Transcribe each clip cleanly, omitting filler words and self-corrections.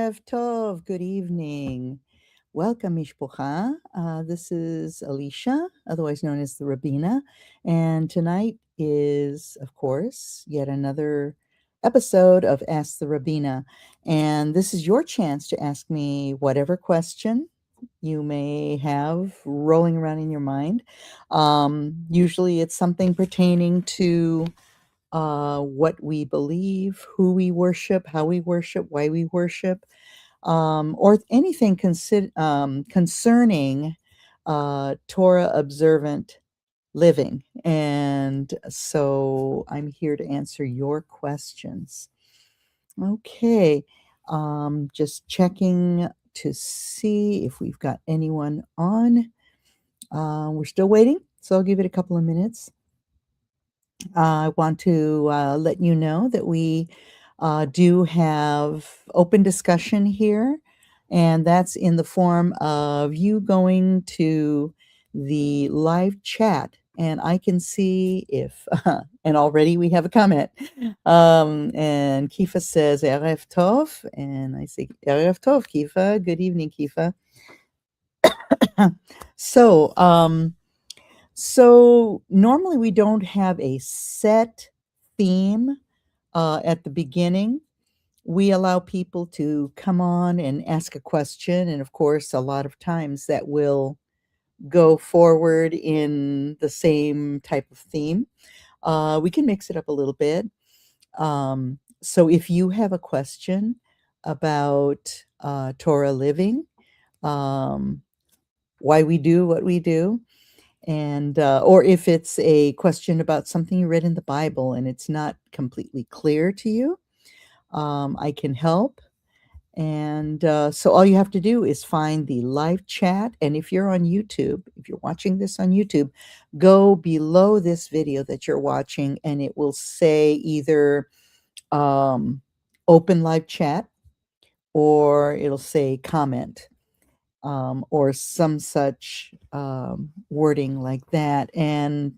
Erev Tov, good evening. Welcome, Mishpocha. This is Alicia, otherwise known as the Rabbina. And tonight is, of course, yet another episode of Ask the Rabbina. And this is your chance to ask me whatever question you may have rolling around in your mind. Usually it's something pertaining to what we believe, who we worship, how we worship, why we worship, or anything concerning Torah observant living. And so I'm here to answer your questions. Okay, just checking to see if we've got anyone on. We're still waiting, so I'll give it a couple of minutes. I want to let you know that we do have open discussion here, and that's in the form of you going to the live chat. And I can see if, and already we have a comment. And Kifa says, Erev Tov. And I say, Erev Tov, Kifa. Good evening, Kifa. So normally we don't have a set theme at the beginning. We allow people to come on and ask a question. And of course, a lot of times that will go forward in the same type of theme. We can mix it up a little bit. So if you have a question about Torah living, why we do what we do, and or if it's a question about something you read in the Bible and it's not completely clear to you, I can help. And so all you have to do is find the live chat. And if you're on YouTube, if you're watching this on YouTube, go below this video that you're watching and it will say either open live chat or it'll say comment. Or some such wording like that. And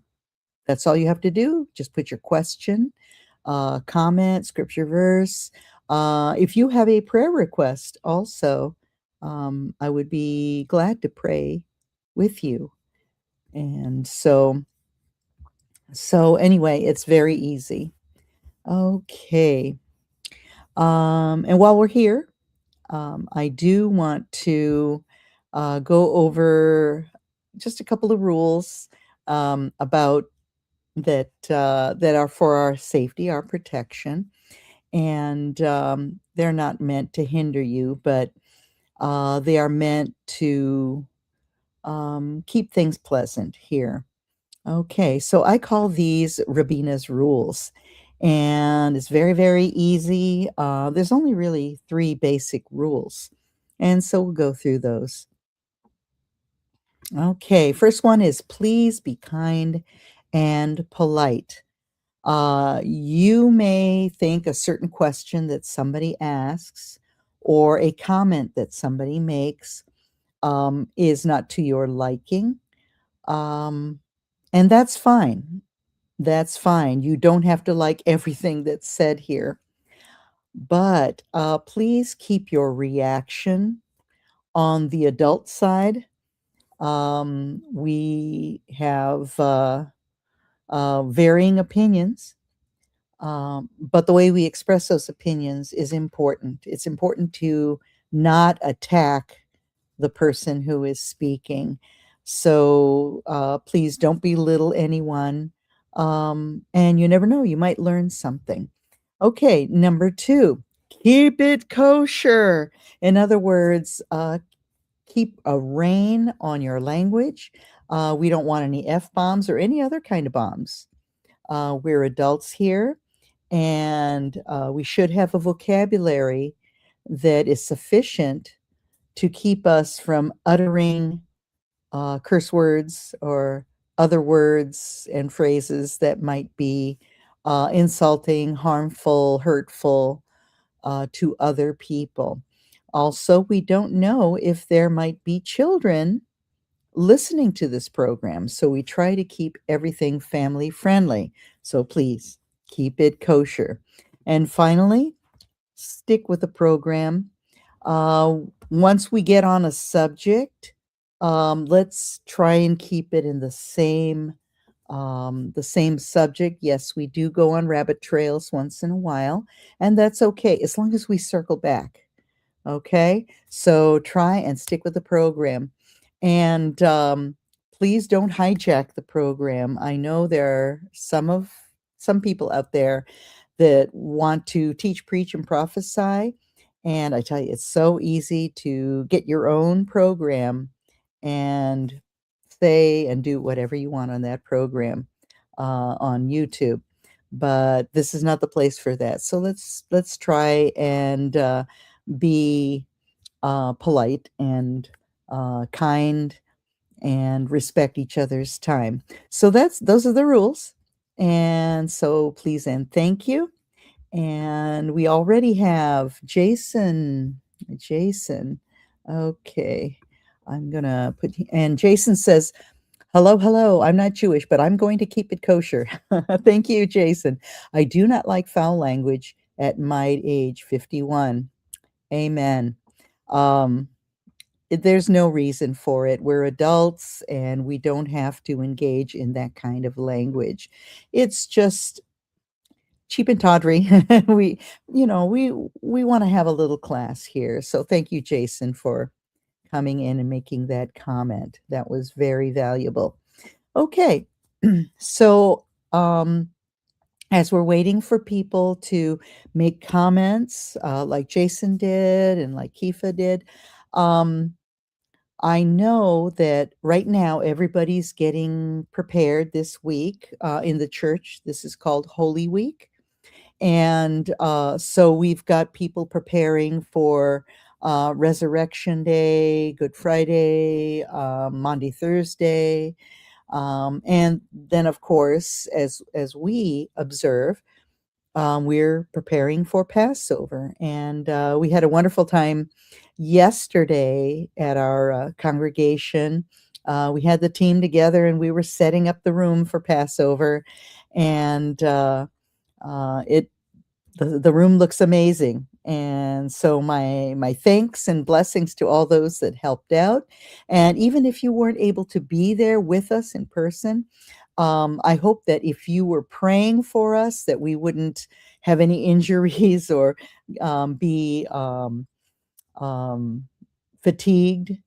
that's all you have to do. Just put your question, comment, scripture verse. If you have a prayer request also, I would be glad to pray with you. And so anyway, it's very easy. Okay. And while we're here, I do want to go over just a couple of rules about that are for our safety, our protection, and they're not meant to hinder you, but they are meant to keep things pleasant here. Okay, so I call these Rabbina's rules, and it's very, very easy. There's only really 3 basic rules, and so we'll go through those. Okay, first one is please be kind and polite. You may think a certain question that somebody asks or a comment that somebody makes is not to your liking. And that's fine. That's fine. You don't have to like everything that's said here. But please keep your reaction on the adult side. We have varying opinions, but the way we express those opinions is important. It's important to not attack the person who is speaking. So please don't belittle anyone. And you never know, you might learn something. Okay, number 2, keep it kosher. In other words, keep a rein on your language. We don't want any F-bombs or any other kind of bombs. We're adults here, and we should have a vocabulary that is sufficient to keep us from uttering curse words or other words and phrases that might be insulting, harmful, hurtful to other people. Also, we don't know if there might be children listening to this program, so we try to keep everything family friendly. So please keep it kosher. And finally, stick with the program. Uh, Once we get on a subject, let's try and keep it in the same subject. Yes, we do go on rabbit trails once in a while, and that's okay as long as we circle back. Okay, so try and stick with the program, and please don't hijack the program. I know there are some people out there that want to teach, preach, and prophesy. And I tell you, it's so easy to get your own program and say and do whatever you want on that program on YouTube. But this is not the place for that. So let's try and be polite and kind and respect each other's time. So those are the rules. And so please and thank you. And we already have Jason. Jason. Okay. I'm going to and Jason says, "Hello, hello. I'm not Jewish, but I'm going to keep it kosher." Thank you, Jason. "I do not like foul language at my age, 51. Amen. Um, there's no reason for it. We're adults and we don't have to engage in that kind of language. It's just cheap and tawdry. we, we want to have a little class here. So thank you, Jason, for coming in and making that comment. That was very valuable. Okay. So, as we're waiting for people to make comments, like Jason did and like Kifa did, um, I know that right now everybody's getting prepared this week in the church. This is called Holy Week. And so we've got people preparing for Resurrection Day, Good Friday, Maundy Thursday. And then, of course, as we observe, we're preparing for Passover, and we had a wonderful time yesterday at our congregation. We had the team together, and we were setting up the room for Passover, and it the room looks amazing. And so my thanks and blessings to all those that helped out. And even if you weren't able to be there with us in person, I hope that if you were praying for us, that we wouldn't have any injuries or be um, fatigued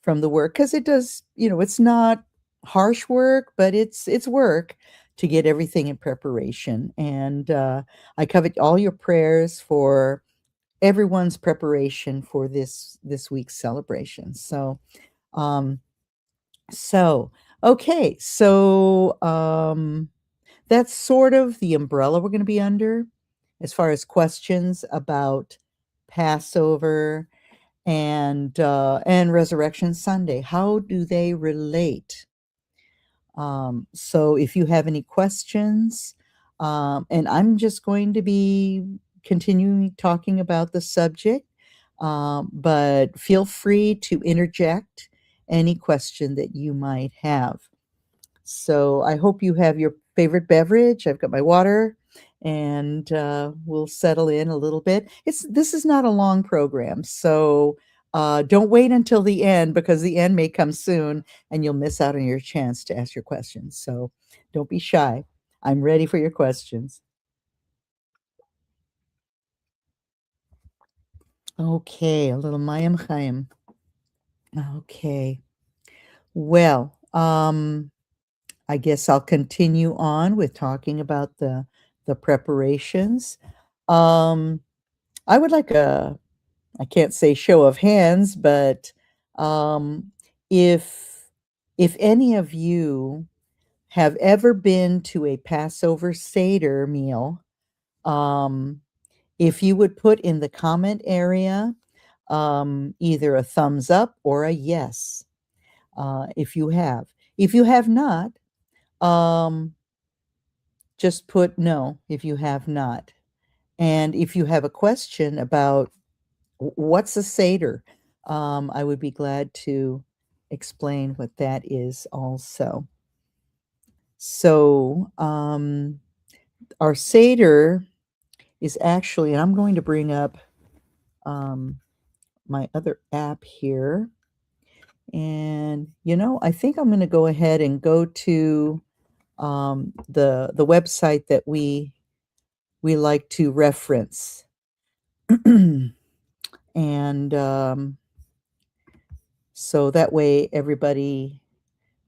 from the work, because it does, it's not harsh work, but it's work to get everything in preparation. And I covet all your prayers for everyone's preparation for this week's celebration. Um, so okay, so that's sort of the umbrella we're going to be under as far as questions about Passover and Resurrection Sunday. How do they relate? So if you have any questions, and I'm just going to be continuing talking about the subject, but feel free to interject any question that you might have. So I hope you have your favorite beverage. I've got my water, and we'll settle in a little bit. This is not a long program, so don't wait until the end, because the end may come soon and you'll miss out on your chance to ask your questions. So don't be shy. I'm ready for your questions. Okay, a little Mayim Chaim. Okay. Well, I guess I'll continue on with talking about the preparations. Um, I would like I can't say show of hands, but um, if if any of you have ever been to a Passover Seder meal, um, if you would put in the comment area either a thumbs up or a yes, if you have. If you have not, um, just put no if you have not. And if you have a question about what's a Seder, I would be glad to explain what that is also. So, our Seder is actually, and I'm going to bring up um, my other app here. And, I think I'm gonna go ahead and go to, the website that we like to reference. And, so that way everybody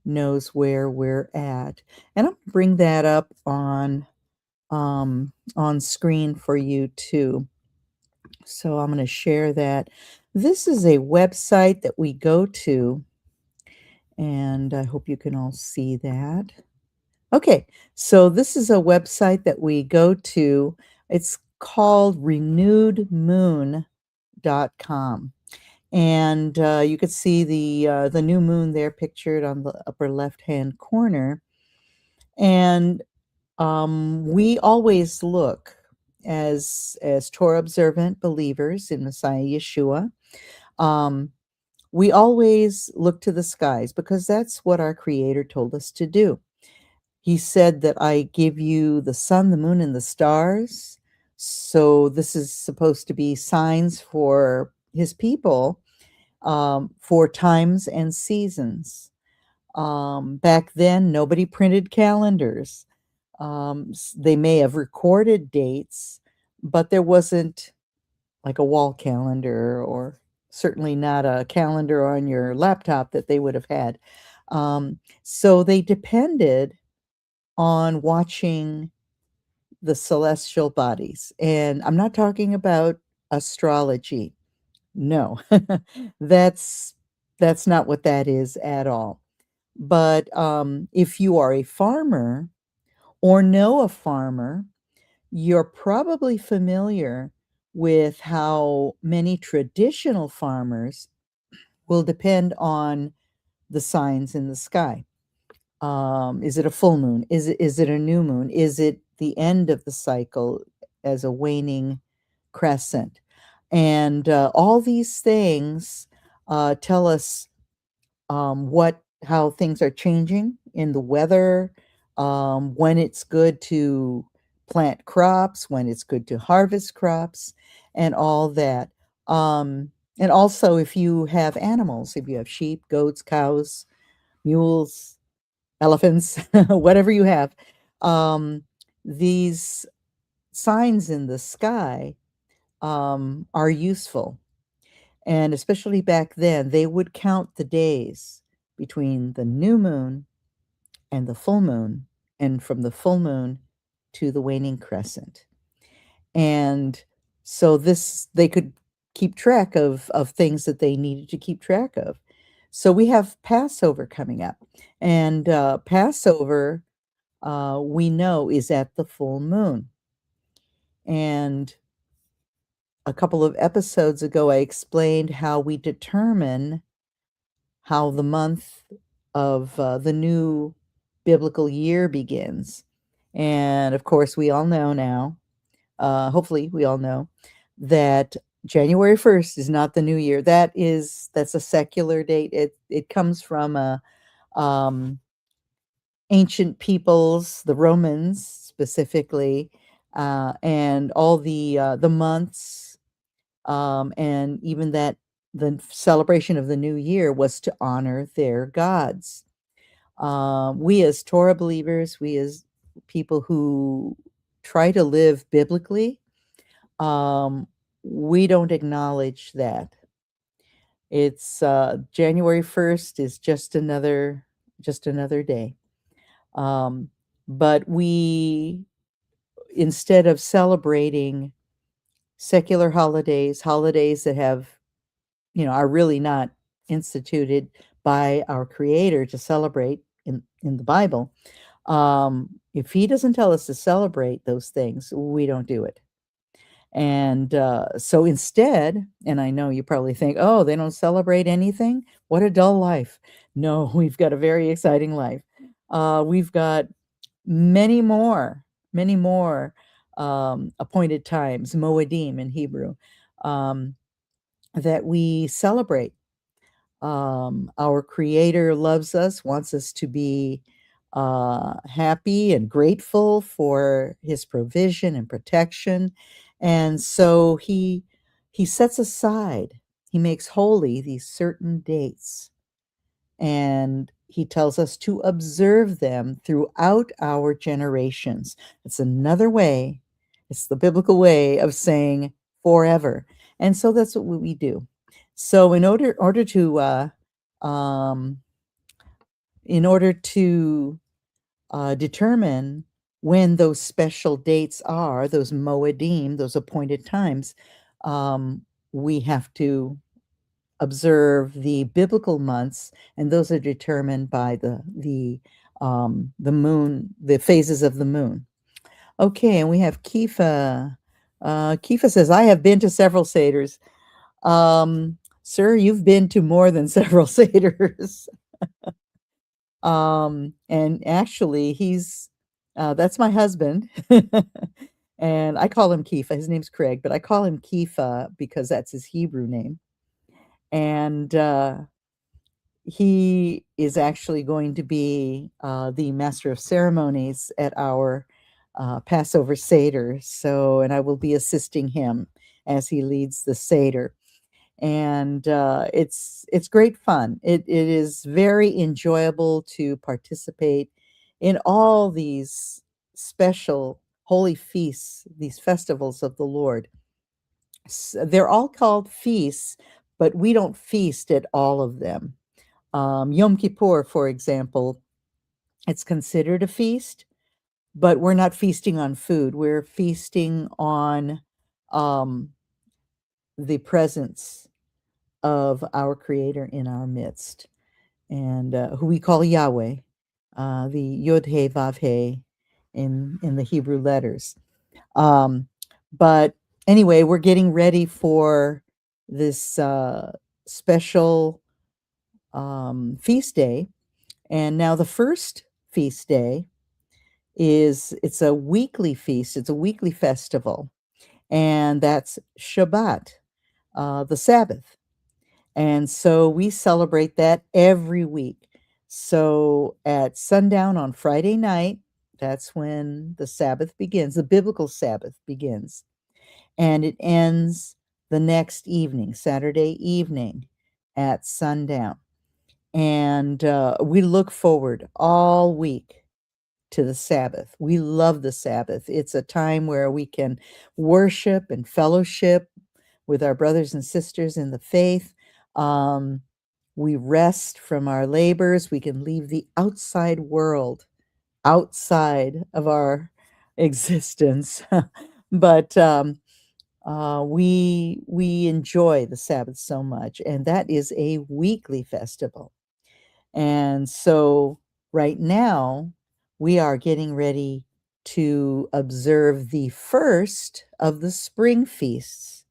knows where we're at. And I'll bring that up on screen for you too. So I'm gonna share that. This is a website that we go to, and I hope you can all see that. Okay, so this is a website that we go to. It's called renewedmoon.com. And you could see the new moon there pictured on the upper left-hand corner. And we always look as Torah observant believers in Messiah Yeshua. Um, we always look to the skies because that's what our Creator told us to do. He said that I give you the sun, the moon, and the stars. So this is supposed to be signs for His people, for times and seasons. Back then, nobody printed calendars. They may have recorded dates, but there wasn't like a wall calendar, or certainly not a calendar on your laptop that they would have had. So they depended on watching the celestial bodies. And I'm not talking about astrology. No, that's that's not what that is at all. But if you are a farmer or know a farmer, you're probably familiar with how many traditional farmers will depend on the signs in the sky. Is it a full moon? Is it a new moon? Is it the end of the cycle as a waning crescent? And all these things tell us what how things are changing in the weather, when it's good to plant crops, when it's good to harvest crops, and all that. And also, if you have animals, if you have sheep, goats, cows, mules, elephants, whatever you have, these signs in the sky are useful. And especially back then, they would count the days between the new moon and the full moon, and from the full moon to the waning crescent. And so this they could keep track of things that they needed to keep track of. So we have Passover coming up, and Passover we know is at the full moon. And a couple of episodes ago, I explained how we determine how the month of the new biblical year begins. And of course, we all know now, hopefully, we all know that January 1st is not the new year. That's a secular date. It comes from um, ancient peoples, the Romans specifically, and all the months, and even that the celebration of the new year was to honor their gods. We as Torah believers, we as people who try to live biblically, um, we don't acknowledge that. It's January 1st is just another day. Um, but we, instead of celebrating secular holidays that are really not instituted by our Creator to celebrate in the Bible, if He doesn't tell us to celebrate those things, we don't do it. And so instead, and I know you probably think, oh, they don't celebrate anything? What a dull life. No, we've got a very exciting life. We've got many more appointed times, Moedim in Hebrew, um, that we celebrate. Our Creator loves us, wants us to be happy and grateful for His provision and protection, and so He sets aside. he makes holy these certain dates, and he tells us to observe them throughout our generations. It's another way, it's the biblical way of saying forever. And so that's what we do. So um, in order to determine when those special dates are, those moedim, those appointed times, um, we have to observe the biblical months, and those are determined by the moon, the phases of the moon. Okay, and we have Kifa. Kifa says, "I have been to several seders." Sir, you've been to more than several seders. And actually, he's that's my husband. And I call him Kifa. His name's Craig, but I call him Kifa because that's his Hebrew name. And he is actually going to be the master of ceremonies at our Passover Seder. So, and I will be assisting him as he leads the Seder. And it's great fun. It is very enjoyable to participate in all these special holy feasts, these festivals of the Lord. They're all called feasts, but we don't feast at all of them. Yom Kippur, for example, it's considered a feast, but we're not feasting on food. We're feasting on um, the presence of our Creator in our midst, and who we call Yahweh, the Yod He Vav He in the Hebrew letters. But anyway, we're getting ready for this special feast day. And now the first feast day it's a weekly feast, it's a weekly festival, and that's Shabbat, the Sabbath. And so we celebrate that every week. So at sundown on Friday night, that's when the Sabbath begins, the biblical Sabbath begins, and it ends the next evening, Saturday evening at sundown. And we look forward all week to the Sabbath. We love the Sabbath. It's a time where we can worship and fellowship with our brothers and sisters in the faith. Um, we rest from our labors. We can leave the outside world outside of our existence. But we enjoy the Sabbath so much, and that is a weekly festival. And so right now, we are getting ready to observe the first of the spring feasts,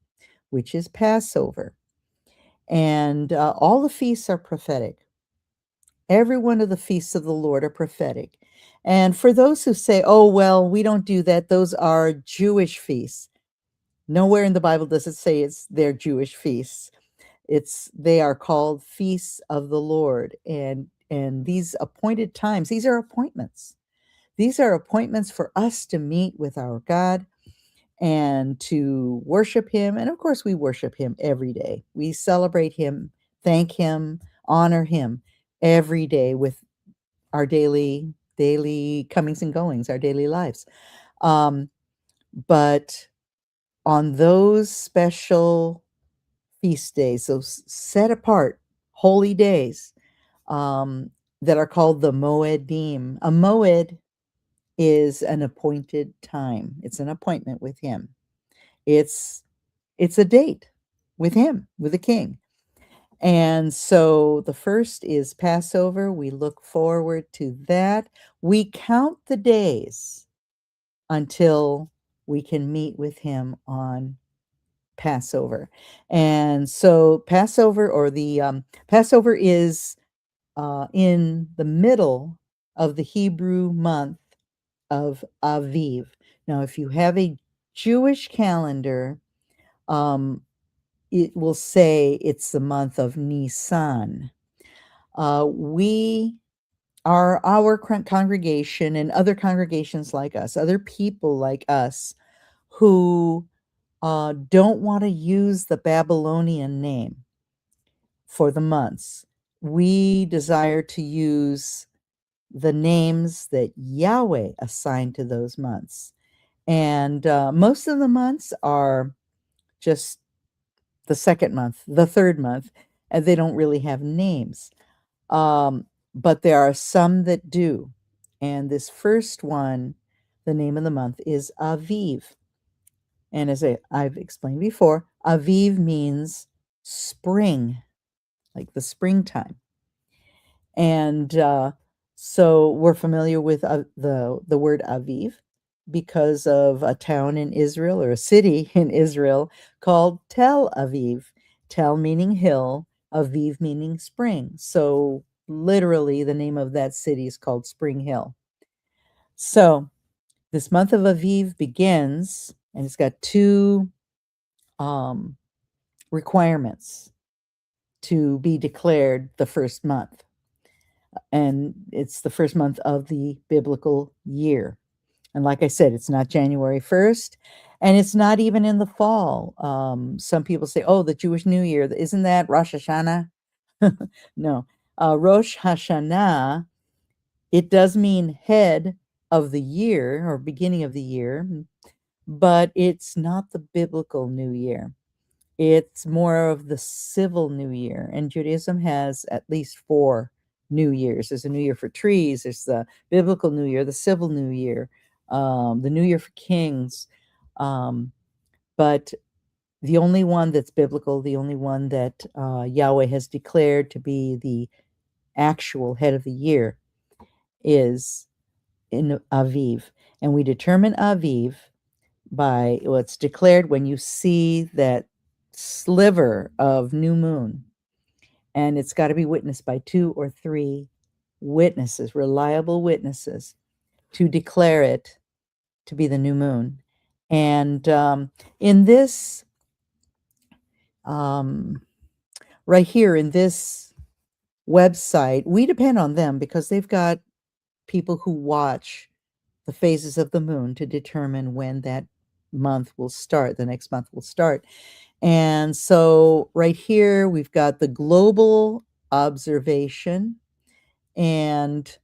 which is Passover. And all the feasts are prophetic. Every one of the feasts of the Lord are prophetic. And for those who say, oh, well, we don't do that, those are Jewish feasts. Nowhere in the Bible does it say they're Jewish feasts. They are called feasts of the Lord, and these appointed times, these are appointments. These are appointments for us to meet with our God and to worship him. And of course, we worship him every day. We celebrate him, thank him, honor him every day with our daily comings and goings, our daily lives. But on those special feast days, those set apart holy days, that are called the Moedim. A Moed is an appointed time. It's an appointment with him. It's it's a date with him, with the king. And so the first is Passover. We look forward to that. We count the days until we can meet with him on Passover. And so Passover, or the Passover is in the middle of the Hebrew month of Aviv. Now, if you have a Jewish calendar, um, it will say it's the month of Nisan. We are our congregation and other congregations like us, other people like us who don't want to use the Babylonian name. for the months. We desire to use the names that Yahweh assigned to those months. And most of the months are just the second month, the third month, and they don't really have names. But there are some that do. And this first one, the name of the month is Aviv. And as I've explained before, Aviv means spring, like the springtime. And so we're familiar with the word Aviv because of a town in Israel or a city in Israel called Tel Aviv. Tel meaning hill, Aviv meaning spring. So literally, the name of that city is called Spring Hill. So this month of Aviv begins, and it's got two requirements to be declared the first month. And it's the first month of the biblical year. And like I said, it's not January 1st, and it's not even in the fall. Some people say, oh, the Jewish New Year, isn't that Rosh Hashanah? No. Rosh Hashanah, it does mean head of the year or beginning of the year, but it's not the biblical New Year. It's more of the civil New Year, and Judaism has at least 4 New Years. There's a New Year for trees, there's the biblical New Year, the civil New Year, the New Year for kings, but the only one that's biblical, the only one that Yahweh has declared to be the actual head of the year is in Aviv, and we determine Aviv by what's declared when you see that sliver of new moon, and it's got to be witnessed by 2 or 3 witnesses, reliable witnesses, to declare it to be the new moon. And in this, right here in this website, we depend on them because they've got people who watch the phases of the moon to determine when that month will start, the next month will start. And so right here, we've got the global observation. And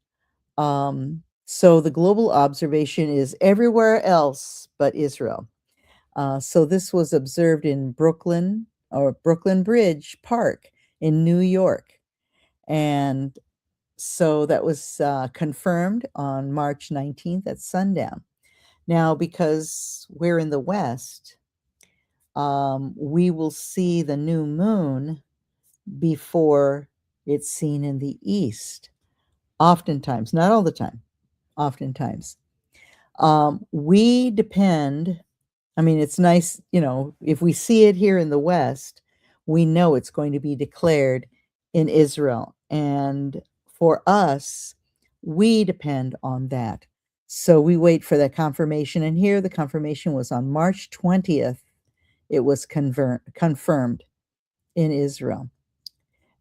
so the global observation is everywhere else but Israel. So this was observed in Brooklyn or Brooklyn Bridge Park in New York. And so that was confirmed on March 19th at sundown. Now, because we're in the West, we will see the new moon before it's seen in the East. Oftentimes, not all the time, oftentimes. We depend, I mean, it's nice, if we see it here in the West, we know it's going to be declared in Israel. And for us, we depend on that. So we wait for that confirmation. And here the confirmation was on March 20th. It was confirmed in Israel.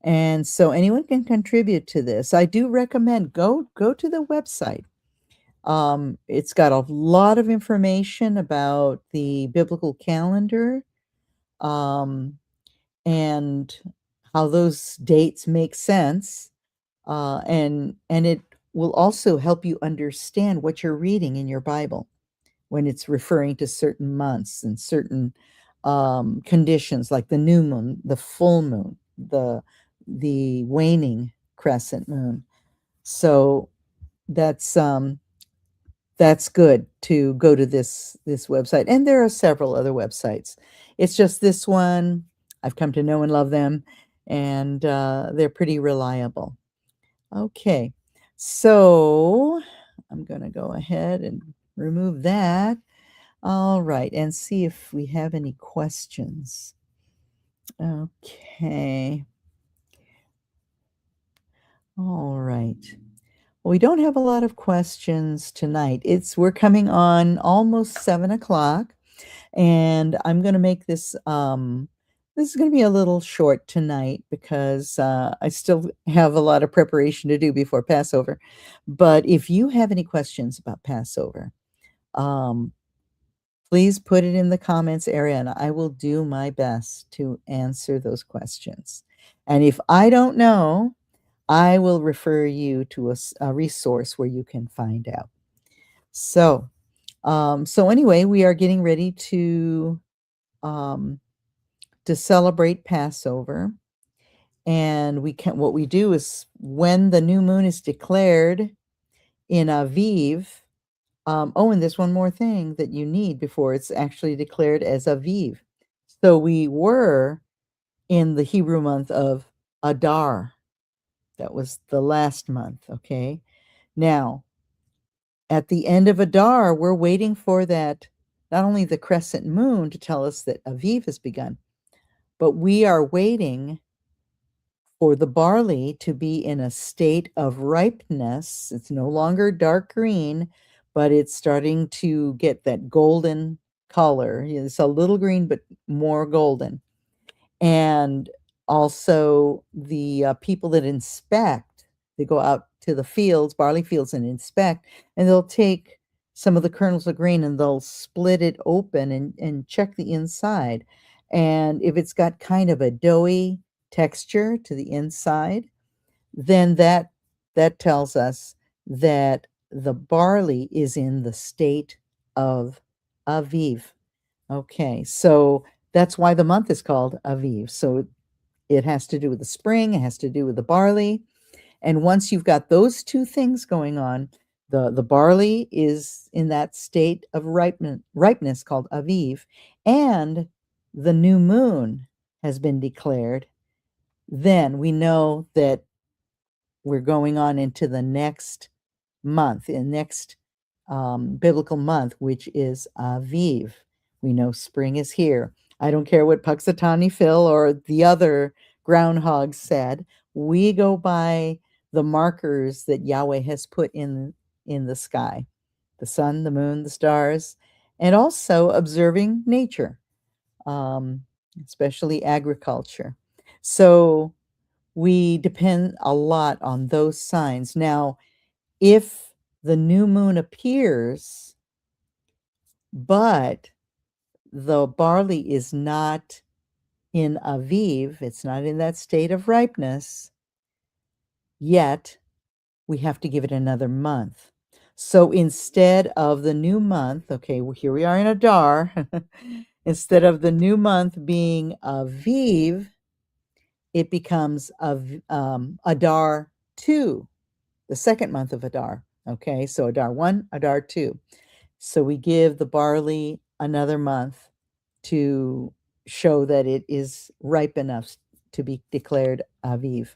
And so anyone can contribute to this. I do recommend go to the website. It's got a lot of information about the biblical calendar, and how those dates make sense. And it will also help you understand what you're reading in your Bible when it's referring to certain months and certain conditions, like the new moon, the full moon, the waning crescent moon. So that's good to go to this website, and there are several other websites. It's just this one, I've come to know and love them, and they're pretty reliable. Okay, so I'm going to go ahead and remove that. All right, and see if we have any questions. Okay. All right. Well, we don't have a lot of questions tonight. We're coming on almost 7 o'clock, and I'm going to make this. This is going to be a little short tonight because I still have a lot of preparation to do before Passover. But if you have any questions about Passover, please put it in the comments area, and I will do my best to answer those questions. And if I don't know, I will refer you to a resource where you can find out. So, so anyway, we are getting ready um, to celebrate Passover, and we can. What we do is when the new moon is declared in Aviv. Oh, and there's one more thing that you need before it's actually declared as Aviv. So we were in the Hebrew month of Adar. That was the last month. Okay. Now, at the end of Adar, we're waiting for that, not only the crescent moon to tell us that Aviv has begun, but we are waiting for the barley to be in a state of ripeness. It's no longer dark green, but it's starting to get that golden color. It's a little green, but more golden. And also the people that inspect, they go out to the fields, barley fields, and inspect, and they'll take some of the kernels of grain and they'll split it open and check the inside. And if it's got kind of a doughy texture to the inside, then that tells us that the barley is in the state of Aviv. Okay, so that's why the month is called Aviv. So it has to do with the spring, it has to do with the barley. And once you've got those two things going on, the barley is in that state of ripeness called Aviv, and the new moon has been declared, then we know that we're going on into the next month, the next biblical month, which is Aviv. We know spring is here. I don't care what Puxatani Phil or the other groundhogs said. We go by the markers that Yahweh has put in the sky, the sun, the moon, the stars, and also observing nature, um, especially agriculture. So we depend a lot on those signs. Now, if the new moon appears, but the barley is not in Aviv, it's not in that state of ripeness yet, we have to give it another month. So instead of the new month, okay, well, here we are in Adar, instead of the new month being Aviv, it becomes Adar 2, the second month of Adar. Okay, so Adar 1, Adar 2. So we give the barley another month to show that it is ripe enough to be declared Aviv.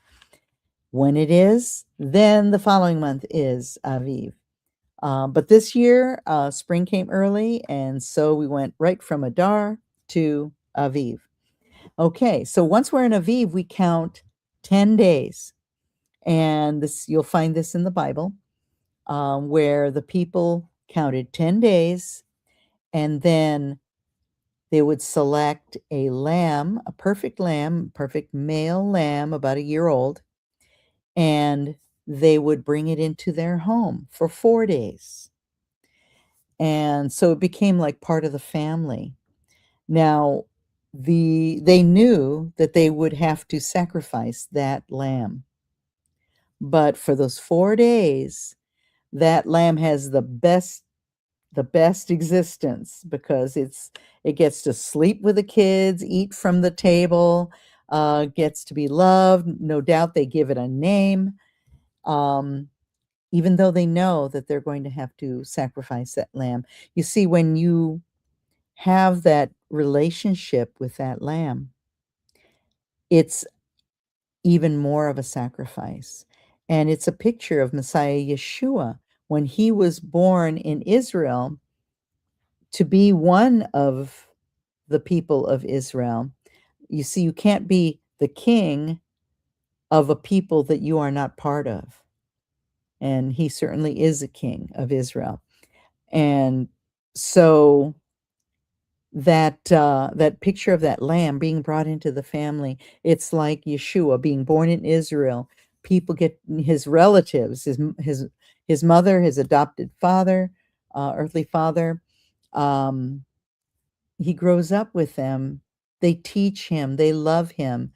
When it is, then the following month is Aviv. But this year, spring came early, and so we went right from Adar to Aviv. Okay, so once we're in Aviv, we count 10 days. And this, you'll find this in the Bible, where the people counted 10 days, and then they would select a lamb, a perfect male lamb, about a year old, and they would bring it into their home for 4 days. And so it became like part of the family. Now, they knew that they would have to sacrifice that lamb. But for those 4 days, that lamb has the best existence because it gets to sleep with the kids, eat from the table, gets to be loved. No doubt they give it a name, um, even though they know that they're going to have to sacrifice that lamb. You see, when you have that relationship with that lamb, it's even more of a sacrifice. And it's a picture of Messiah Yeshua when he was born in Israel to be one of the people of Israel. You see, you can't be the king of a people that you are not part of. And he certainly is a king of Israel. And so that picture of that lamb being brought into the family, it's like Yeshua being born in Israel. People get his relatives, his mother, his adopted father, earthly father. Um, he grows up with them. They teach him. They love him.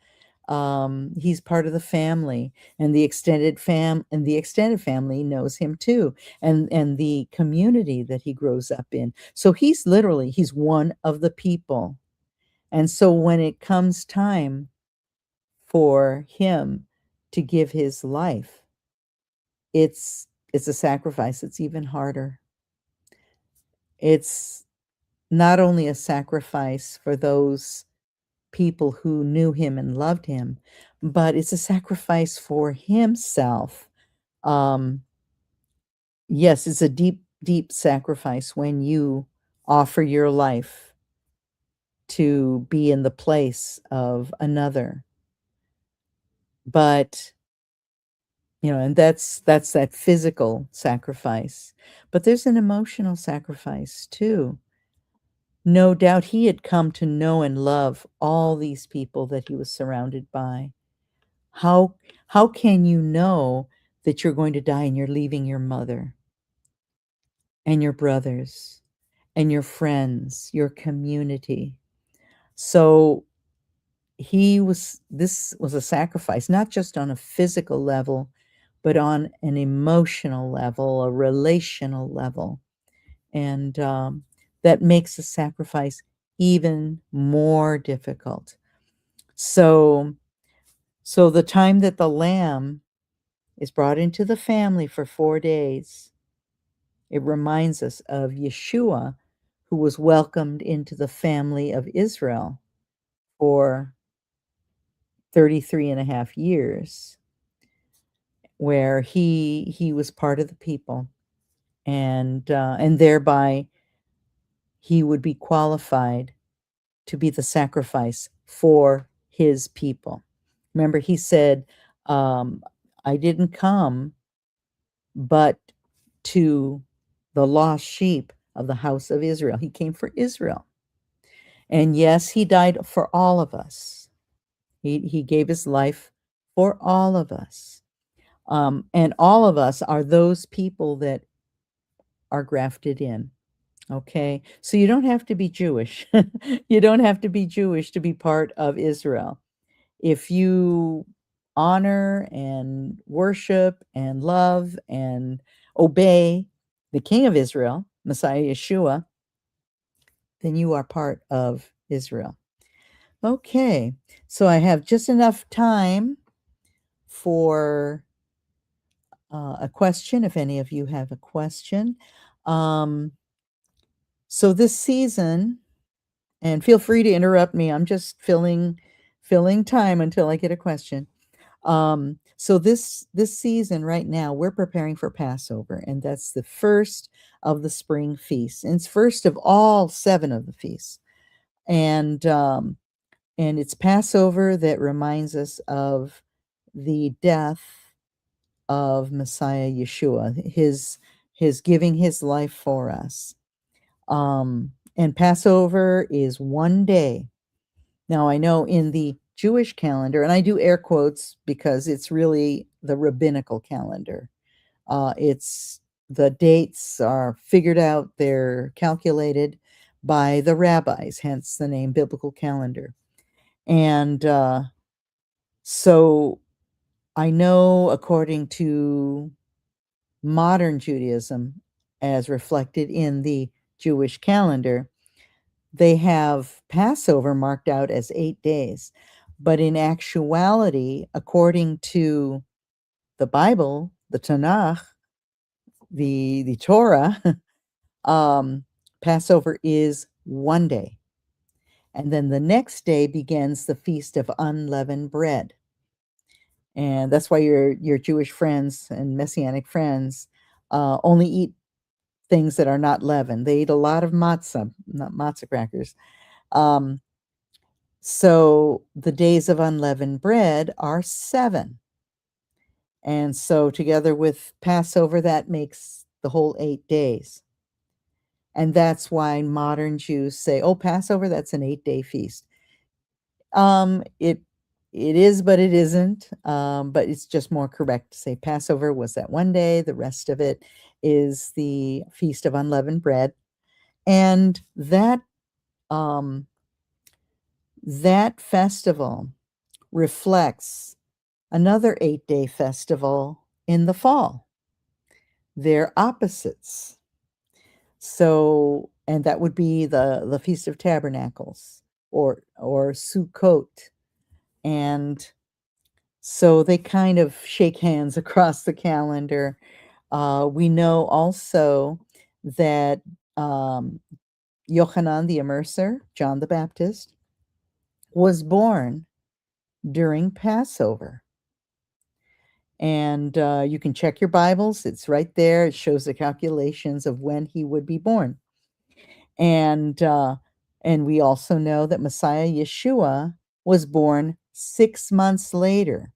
He's part of the family, and the extended family knows him too, and the community that he grows up in. So he's one of the people. And so when it comes time for him to give his life, it's a sacrifice. It's even harder. It's not only a sacrifice for those people who knew him and loved him, but it's a sacrifice for himself. Um, yes, it's a deep, deep sacrifice when you offer your life to be in the place of another. But, and that's that physical sacrifice. But there's an emotional sacrifice too. No doubt he had come to know and love all these people that he was surrounded by. How how can you know that you're going to die and you're leaving your mother and your brothers and your friends, your community? So this was a sacrifice, not just on a physical level, but on an emotional level, a relational level. And that makes the sacrifice even more difficult. So the time that the lamb is brought into the family for 4 days, it reminds us of Yeshua, who was welcomed into the family of Israel for 33 and a half years, where he was part of the people, and thereby he would be qualified to be the sacrifice for his people. Remember, he said, I didn't come but to the lost sheep of the house of Israel. He came for Israel. And yes, he died for all of us. He gave his life for all of us. And all of us are those people that are grafted in. Okay. So you don't have to be Jewish. You don't have to be Jewish to be part of Israel. If you honor and worship and love and obey the King of Israel, Messiah Yeshua, then you are part of Israel. Okay, so I have just enough time for a question, if any of you have a question. Um, so this season, and feel free to interrupt me. I'm just filling time until I get a question. So this season right now, we're preparing for Passover, and that's the first of the spring feasts. And it's first of all 7 of the feasts. And it's Passover that reminds us of the death of Messiah Yeshua, his giving his life for us. And Passover is one day. Now, I know in the Jewish calendar, and I do air quotes because it's really the rabbinical calendar. It's the dates are figured out, they're calculated by the rabbis, hence the name biblical calendar. And so I know according to modern Judaism, as reflected in the Jewish calendar, they have Passover marked out as 8 days. But in actuality, according to the Bible, the Tanakh, the Torah, Passover is one day. And then the next day begins the Feast of Unleavened Bread. And that's why your Jewish friends and Messianic friends only eat things that are not leavened. They eat a lot of matzah, not matzah crackers. So the days of unleavened bread are 7. And so together with Passover, that makes the whole 8 days. And that's why modern Jews say, oh, Passover, that's an 8-day feast. It is, but it isn't. But it's just more correct to say Passover was that one day. The rest of it is the Feast of Unleavened Bread. And that festival reflects another 8-day festival in the fall. They're opposites. So, and that would be the Feast of Tabernacles or Sukkot. And so they kind of shake hands across the calendar. We know also that Yochanan the Immerser, John the Baptist, was born during Passover. And you can check your Bibles. It's right there. It shows the calculations of when he would be born. And we also know that Messiah Yeshua was born 6 months later.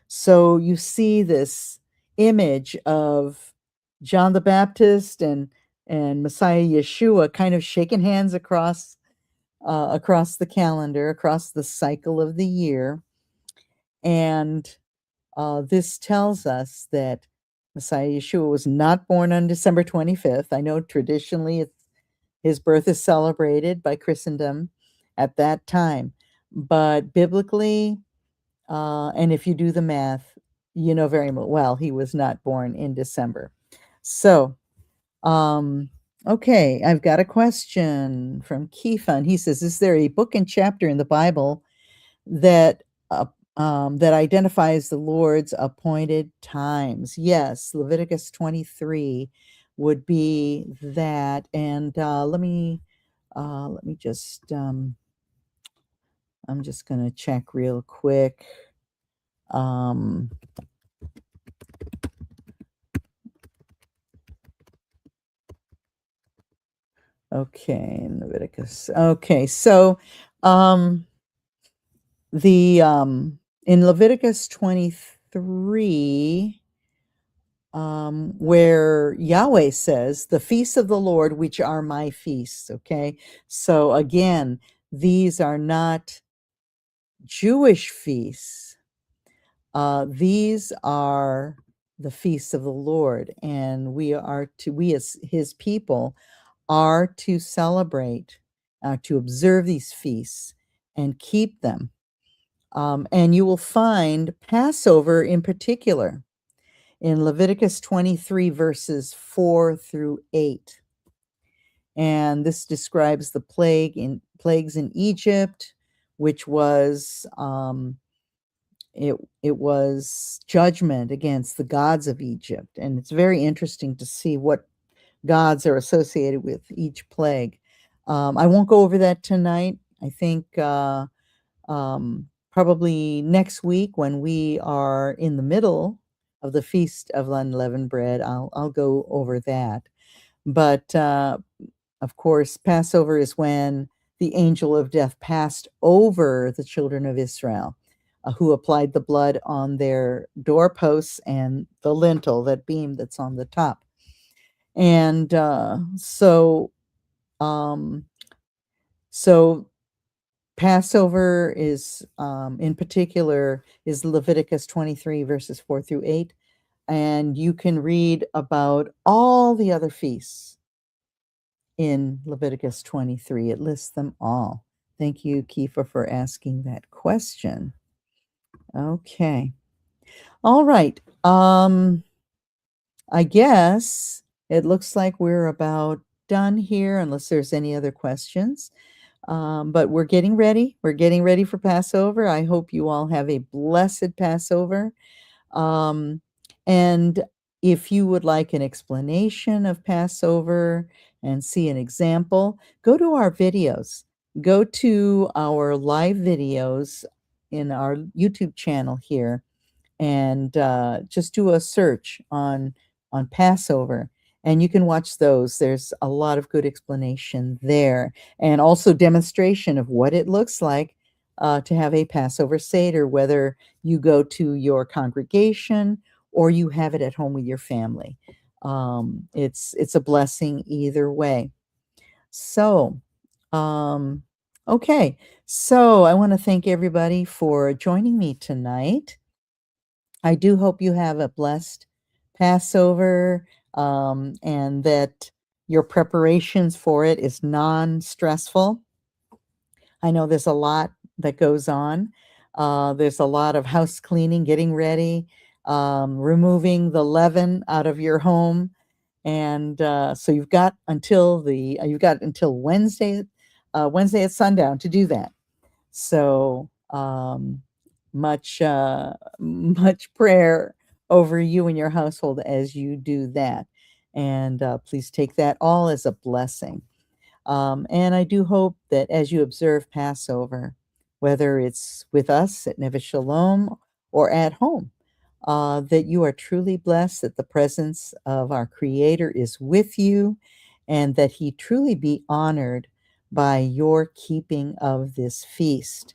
So you see this image of John the Baptist and Messiah Yeshua kind of shaking hands across the calendar, across the cycle of the year. And this tells us that Messiah Yeshua was not born on December 25th. I know traditionally his birth is celebrated by Christendom at that time, but biblically, and if you do the math, you know very well he was not born in December. So, okay, I've got a question from Kifa, and he says, "Is there a book and chapter in the Bible that that identifies the Lord's appointed times?" Yes, Leviticus 23 would be that. And let me just I'm just going to check real quick. Um, okay, in Leviticus. Okay, so the in Leviticus 23, where Yahweh says, "The feasts of the Lord, which are my feasts." Okay, so again, these are not Jewish feasts. These are the feasts of the Lord, and we as his people are to celebrate, to observe these feasts and keep them. And you will find Passover in particular in Leviticus 23, verses 4 through 8. And this describes the plagues in Egypt, which was it was judgment against the gods of Egypt. And it's very interesting to see what gods are associated with each plague. I won't go over that tonight. I think probably next week, when we are in the middle of the Feast of Unleavened Bread, I'll go over that. But of course, Passover is when the angel of death passed over the children of Israel, who applied the blood on their doorposts and the lintel, that beam that's on the top. And so Passover is, in particular, is Leviticus 23, verses 4 through 8. And you can read about all the other feasts in Leviticus 23. It lists them all. Thank you, Kifa, for asking that question. Okay. All right. I guess it looks like we're about done here, unless there's any other questions. But we're getting ready. We're getting ready for Passover. I hope you all have a blessed Passover. And if you would like an explanation of Passover and see an example, go to our videos. Go to our live videos in our YouTube channel here, and just do a search on Passover, and you can watch those. There's a lot of good explanation there, and also demonstration of what it looks like to have a Passover Seder, whether you go to your congregation or you have it at home with your family. It's a blessing either way. So, okay. So I want to thank everybody for joining me tonight. I do hope you have a blessed Passover, and that your preparations for it is non-stressful. I know there's a lot that goes on, There's a lot of house cleaning, getting ready, removing the leaven out of your home, and so you've got until Wednesday at sundown to do that. So much prayer over you and your household as you do that, and please take that all as a blessing. And I do hope that as you observe Passover, whether it's with us at Neve Shalom or at home, that you are truly blessed, that the presence of our Creator is with you, and that He truly be honored by your keeping of this feast.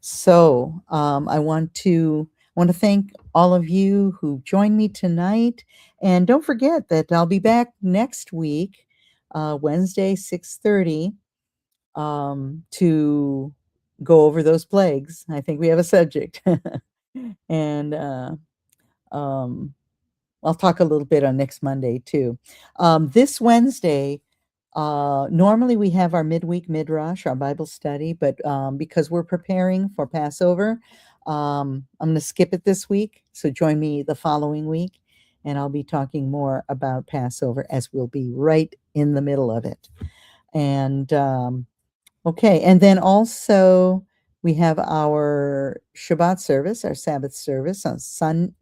So I want to thank all of you who joined me tonight, and don't forget that I'll be back next week, Wednesday, 6:30, to go over those plagues. I think we have a subject, and um, I'll talk a little bit on next Monday too. This Wednesday, normally we have our midweek midrash, our Bible study, but because we're preparing for Passover, I'm going to skip it this week. So join me the following week, and I'll be talking more about Passover as we'll be right in the middle of it. And okay, and then also we have our Shabbat service, our Sabbath service on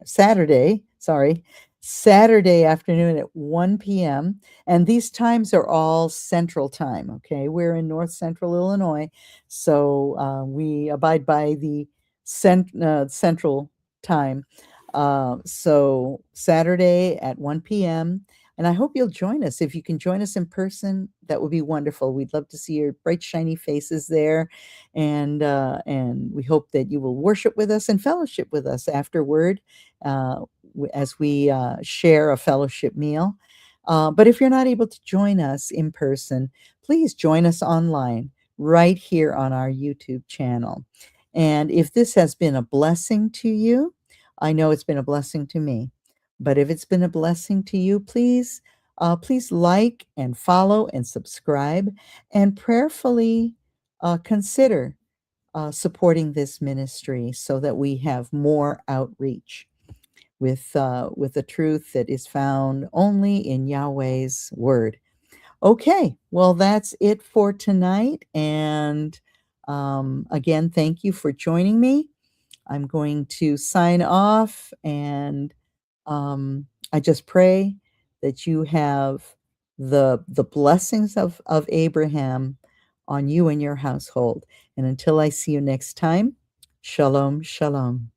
Saturday afternoon at 1 p.m. And these times are all Central Time, okay? We're in North Central Illinois, so we abide by the Central Time. So Saturday at 1 p.m. And I hope you'll join us. If you can join us in person, that would be wonderful. We'd love to see your bright, shiny faces there, and we hope that you will worship with us and fellowship with us afterward, as we share a fellowship meal. But if you're not able to join us in person, please join us online right here on our YouTube channel. And if this has been a blessing to you, I know it's been a blessing to me. But if it's been a blessing to you, please like and follow and subscribe, and prayerfully consider supporting this ministry so that we have more outreach with the truth that is found only in Yahweh's word. Okay, well, that's it for tonight. And again, thank you for joining me. I'm going to sign off, and I just pray that you have the blessings of Abraham on you and your household. And until I see you next time, shalom, shalom.